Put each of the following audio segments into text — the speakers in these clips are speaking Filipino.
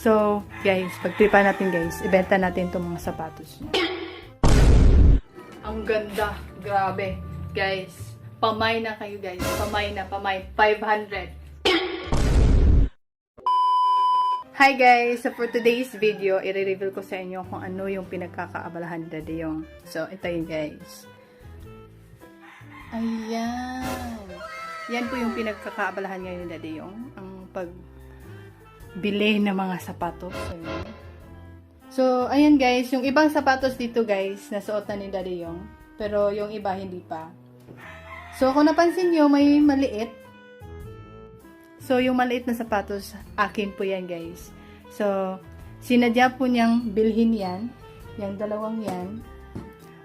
So, guys, pagtripan natin guys, ibenta natin itong mga sapatos niya. Ang ganda. Grabe. Guys, pamay na kayo guys. Pamay na, pamay. 500. Hi guys! So for today's video, i-reveal ko sa inyo kung ano yung pinagkakaabalahan ni Daddy Yong. So, ito yun guys. Ayan. Yan po yung pinagkakaabalahan ngayon ni Daddy Yong. Ang pagbili ng mga sapatos. So, ayan guys. Yung ibang sapatos dito guys, nasuot na ni Daddy Yong. Pero yung iba hindi pa. So, kung napansin nyo, may maliit. So, yung maliit na sapatos, akin po yan, guys. So, sinadya po niyang bilhin yan, yung dalawang yan,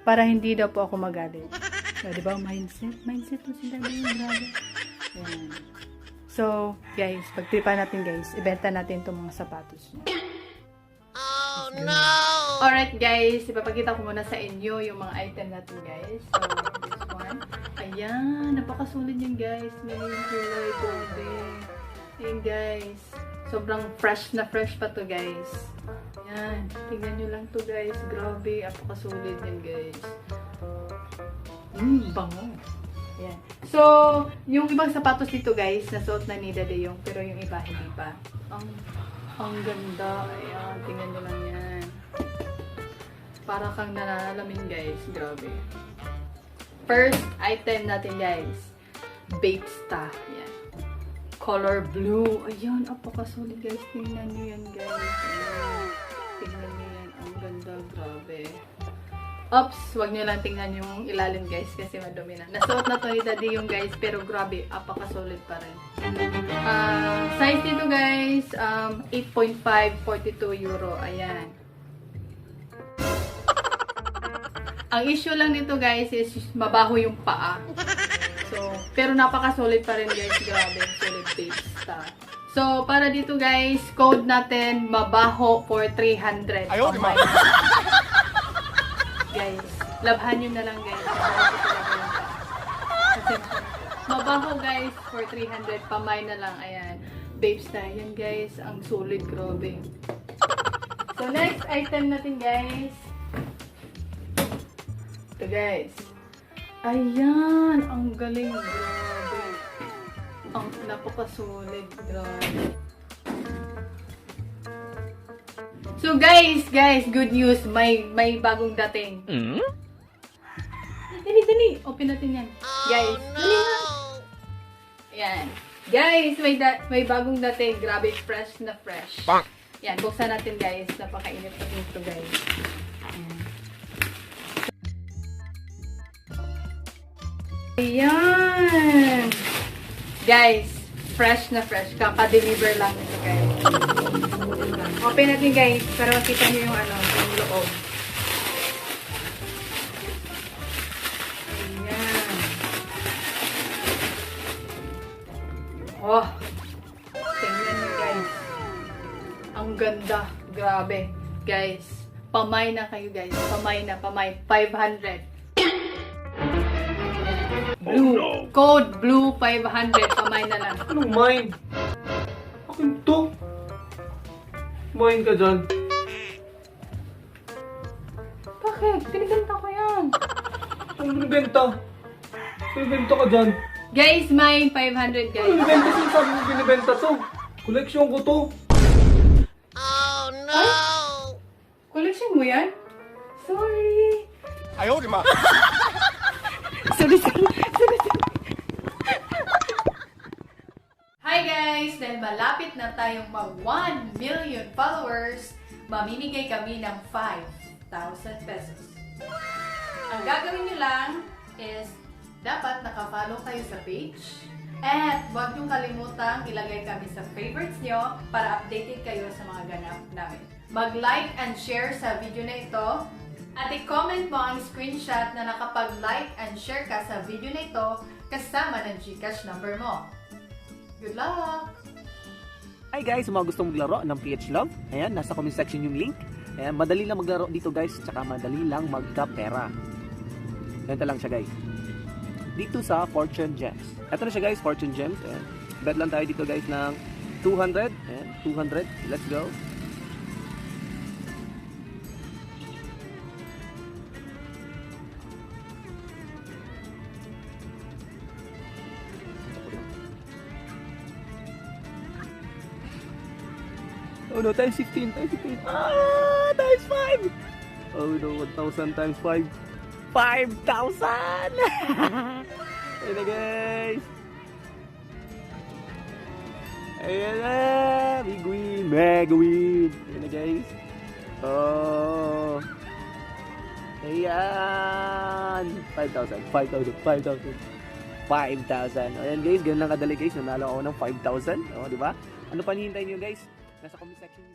para hindi daw po ako magalit. So, di ba, mindset? Mindset po si Daddy, grabe. Yan. So, guys, pagtripan natin, guys, ibenta natin itong mga sapatos niya. Oh, no! Alright, guys, ipapakita ko muna sa inyo yung mga item natin, guys. So, this one. Ayan, napakasulit yan guys. Ngayon yung kulay, grabe. Ayan guys. Sobrang fresh na fresh pa to guys. Ayan, tingnan nyo lang to guys. Grabe, napakasulit yan guys. Bango. Ayan. So, yung ibang sapatos dito guys, nasuot na ni Daddy Yong, pero yung iba hindi pa. Ang ganda. Ayan, tingnan nyo lang yan. Para kang nanalamin guys. Grabe. First item natin guys, Babesta. Ayan. Color blue. Ayan, apakasulit guys. Tingnan nyo yan guys. Ayan. Tingnan nyo yan. Ang ganda. Grabe. Oops, wag nyo lang tingnan yung ilalim guys kasi madumi na. Nasuot na to ni Daddy yung guys, pero grabe, apakasulit pa rin. Size dito guys, 8.5, 42 euro. Ayan. Ang issue lang dito guys is mabaho yung paa. So, pero napaka-solid pa rin guys. Grabe, solid Babesta. So, para dito guys, code natin mabaho for 300. Oh my God. Guys, labhan nyo na lang guys. Kasi mabaho guys for 300. Pamay na lang. Ayan. Babesta. Yan guys. Ang solid. Grabe. So, next item natin guys. Ito guys. Ayan. Ang galing. Grabe. Ang napakasulit. Grabe. So guys, good news. May bagong dating. Dali. Open natin yan. Guys, dali na. Ayan. Guys, may bagong dating. Grabe, fresh na fresh. Yan, buksan natin guys. Napakainit na ito guys. Ayan. Guys, fresh na fresh. Kaka-deliver lang ito guys. Open natin guys, para makita nyo yung yung loob. Ayan. Oh. Tingnan nyo guys. Ang ganda. Grabe. Guys, pamay na kayo guys. Pamay na, pamay. 500. Blue. Oh, no. Code blue 500. Pamay na lang. Anong mine? Akin to. Mine ka dyan. Bakit? Binibenta ko yan. Anong binibenta? Binibenta ka dyan. Guys, mine 500 guys. Anong binibenta? Sinasabi mo binibenta to. Collection ko to. Oh no! Ay? Collection mo yan? Sorry. Ayaw, di ma. Sorry. Hi guys! Dahil malapit na tayong mag 1 million followers, mamimigay kami ng 5,000 pesos. Ang gagawin nyo lang is dapat nakafollow kayo sa page at huwag nyo kalimutang ilagay kami sa favorites nyo para updated kayo sa mga ganap namin. Mag-like and share sa video na ito at i-comment mo ang screenshot na nakapag-like and share ka sa video na ito kasama ng GCash number mo. Good luck! Hi guys, mga gustong maglaro ng PH Love, ayan, nasa comment section yung link. Ayan, madali lang maglaro dito guys, tsaka madali lang magka-pera. Ganito lang siya guys. Dito sa Fortune Gems. Ito na siya guys, Fortune Gems. Ayan. Bet lang tayo dito guys ng 200. Ayan, 200. Let's go. Oh no, times 15, times 15. Ah, times 5! Oh no, 1,000 times 5. 5,000! Ayan na guys. Ayan na. Big win. Mega win. Ayan na guys. Oh. Ayan. 5,000. 5,000. 5,000. Ayan guys, ganun lang kadali guys. Nanalo ako ng 5,000. O, di ba? Ano pa hinihintay niyo guys? Nasa comment section.